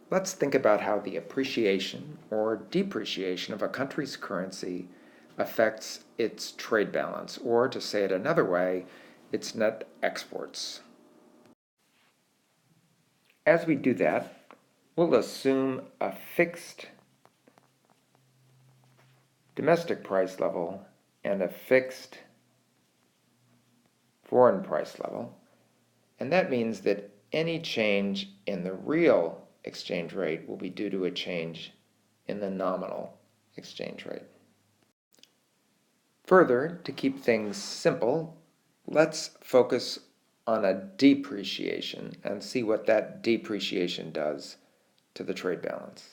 Let's think about how the appreciation or depreciation of a country's currency affects its trade balance, or to say it another way, its net exports. As we do that, we'll assume a fixed domestic price level and a fixed foreign price level, and that means that any change in the real exchange rate will be due to a change in the nominal exchange rate. Further, to keep things simple, let's focus on a depreciation and see what that depreciation does to the trade balance.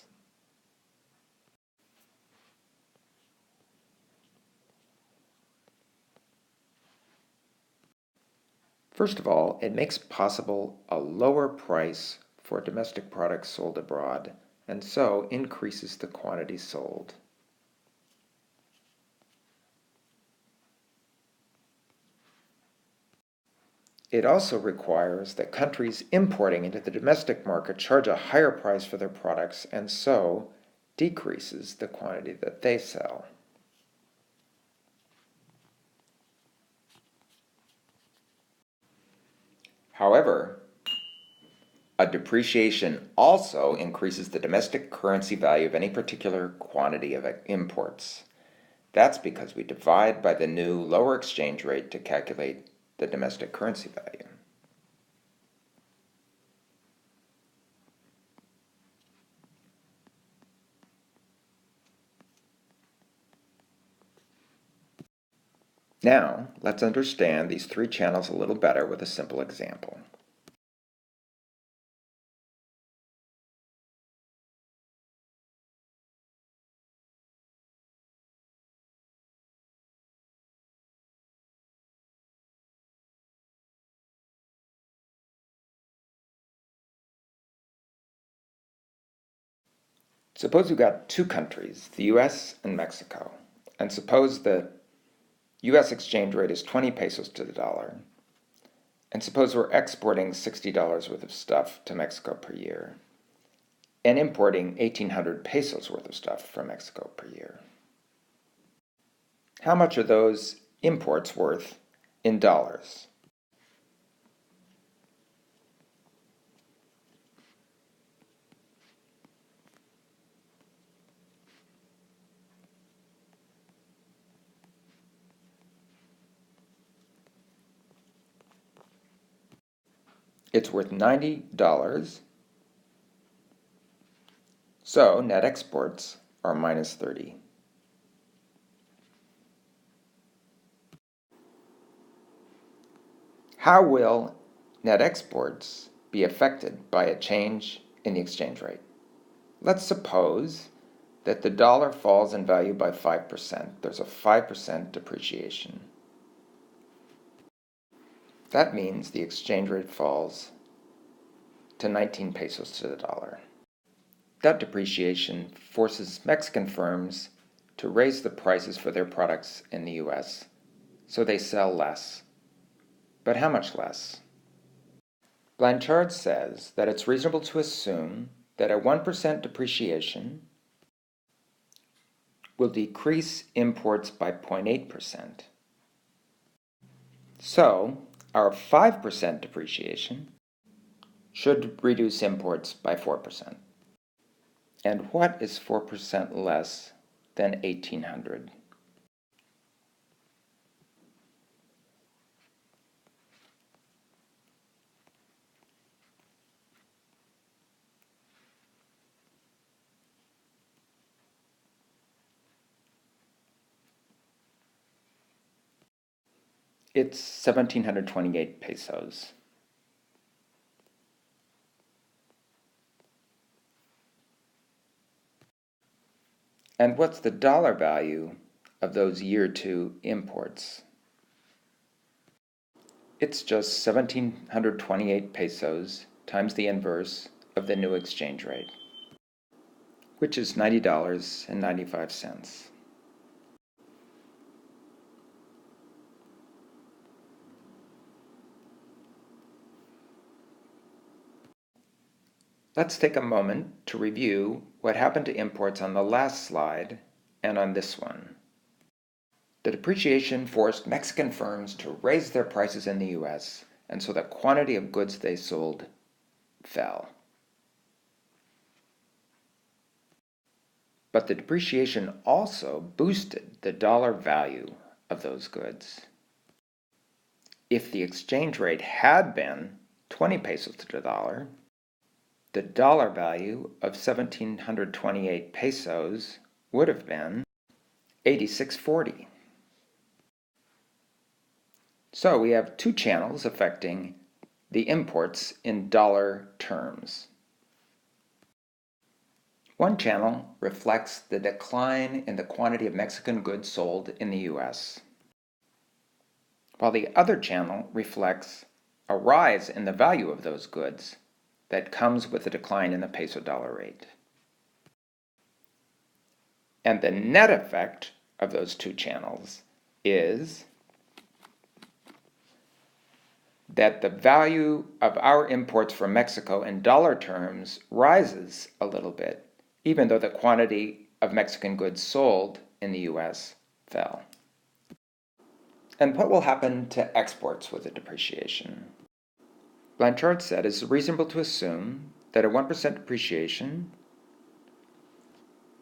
First of all, it makes possible a lower price for domestic products sold abroad, and so increases the quantity sold. It also requires that countries importing into the domestic market charge a higher price for their products, and so decreases the quantity that they sell. However, a depreciation also increases the domestic currency value of any particular quantity of imports. That's because we divide by the new lower exchange rate to calculate the domestic currency value. Now, let's understand these three channels a little better with a simple example. Suppose we've got two countries, the US and Mexico, and suppose the US exchange rate is 20 pesos to the dollar, and suppose we're exporting $60 worth of stuff to Mexico per year, and importing 1,800 pesos worth of stuff from Mexico per year. How much are those imports worth in dollars? It's worth $90, so net exports are minus 30. How will net exports be affected by a change in the exchange rate? Let's suppose that the dollar falls in value by 5%. There's a 5% depreciation. That means the exchange rate falls to 19 pesos to the dollar. That depreciation forces Mexican firms to raise the prices for their products in the US, so they sell less. But how much less? Blanchard says that it's reasonable to assume that a 1% depreciation will decrease imports by 0.8%. So, our 5% depreciation should reduce imports by 4%. And what is 4% less than 1,800? It's 1,728 pesos. And what's the dollar value of those year 2 imports? It's just 1,728 pesos times the inverse of the new exchange rate, which is $90.95. Let's take a moment to review what happened to imports on the last slide and on this one. The depreciation forced Mexican firms to raise their prices in the US, and so the quantity of goods they sold fell. But the depreciation also boosted the dollar value of those goods. If the exchange rate had been 20 pesos to the dollar value of 1,728 pesos would have been 86.40. So we have two channels affecting the imports in dollar terms. One channel reflects the decline in the quantity of Mexican goods sold in the US, while the other channel reflects a rise in the value of those goods that comes with a decline in the peso-dollar rate. And the net effect of those two channels is that the value of our imports from Mexico in dollar terms rises a little bit, even though the quantity of Mexican goods sold in the US fell. And what will happen to exports with the depreciation? Blanchard said it's reasonable to assume that a 1% depreciation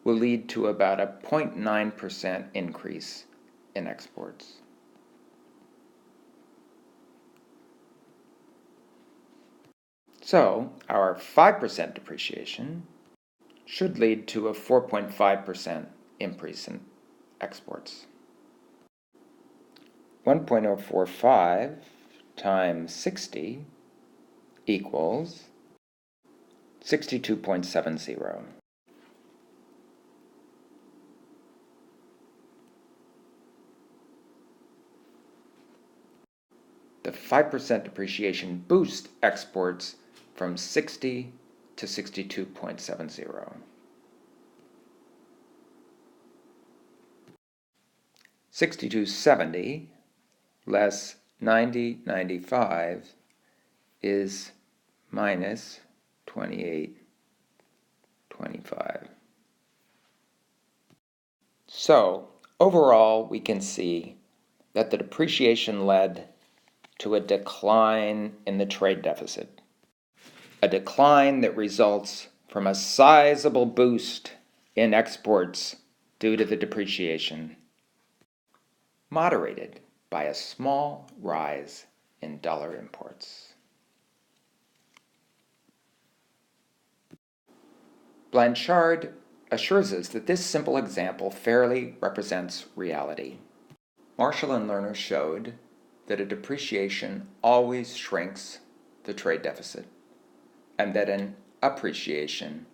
will lead to about a 0.9% increase in exports. So, our 5% depreciation should lead to a 4.5% increase in exports. 1.045 times 60 equals 62.70. The 5% depreciation boosts exports from 60 to 62.70. 62.70 less 90.95 is minus 28.25. So, overall, we can see that the depreciation led to a decline in the trade deficit. A decline that results from a sizable boost in exports due to the depreciation, moderated by a small rise in dollar imports. Blanchard assures us that this simple example fairly represents reality. Marshall and Lerner showed that a depreciation always shrinks the trade deficit, and that an appreciation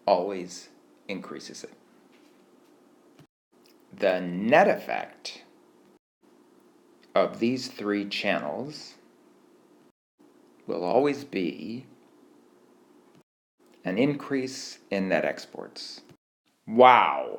always increases it. The net effect of these three channels will always be an increase in net exports. Wow!